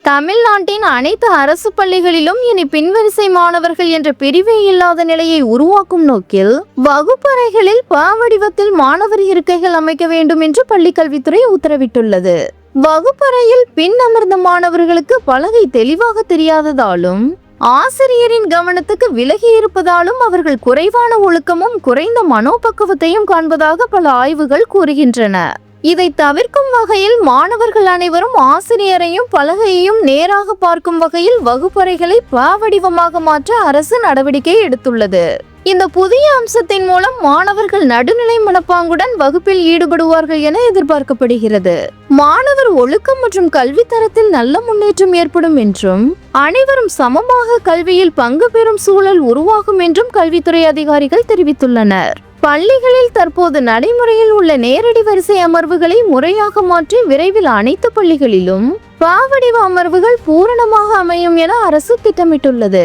தமிழ்நாட்டின் அனைத்து அரசு பள்ளிகளிலும் இனி பின்வரிசை மாணவர்கள் என்ற பிரிவே இல்லாத நிலையை உருவாக்கும் நோக்கில் வகுப்பறைகளில் ப வடிவத்தில் மாணவர் இருக்கைகள் அமைக்க வேண்டும் என்று பள்ளிக்கல்வித்துறை உத்தரவிட்டுள்ளது. வகுப்பறையில் பின் அமர்ந்த மாணவர்களுக்கு பலகை தெளிவாக தெரியாததாலும் ஆசிரியரின் கவனத்துக்கு விலகி இருப்பதாலும் அவர்கள் குறைவான ஒழுக்கமும் குறைந்த மனோபக்குவத்தையும் காண்பதாக பல ஆய்வுகள் கூறுகின்றன. இதை தவிர்க்கும் வகையில் மாணவர்கள் அனைவரும் ஆசிரியரையும் பலகையையும் நேராக பார்க்கும் வகையில் வகுப்பறைகளை ப வடிவமாக மாற்ற அரசு நடவடிக்கை எடுத்துள்ளது. இந்த புதிய அம்சத்தின் மூலம் மாணவர்கள் நடுநிலை மனப்பாங்குடன் வகுப்பில் ஈடுபடுவார்கள் என எதிர்பார்க்கப்படுகிறது. மாணவர் ஒழுக்கம் மற்றும் கல்வி தரத்தில் நல்ல முன்னேற்றம் ஏற்படும் என்றும் அனைவரும் சமமாக கல்வியில் பங்கு பெறும் சூழல் உருவாகும் என்றும் கல்வித்துறை அதிகாரிகள் தெரிவித்துள்ளனர். பள்ளிகளில் தற்போது நடைமுறையில் உள்ள நேரடி வரிசை அமர்வுகளை முறையாக மாற்றி விரைவில் அனைத்து பள்ளிகளிலும் ப வடிவ அமர்வுகள் பூரணமாக அமையும் என அரசு திட்டமிட்டுள்ளது.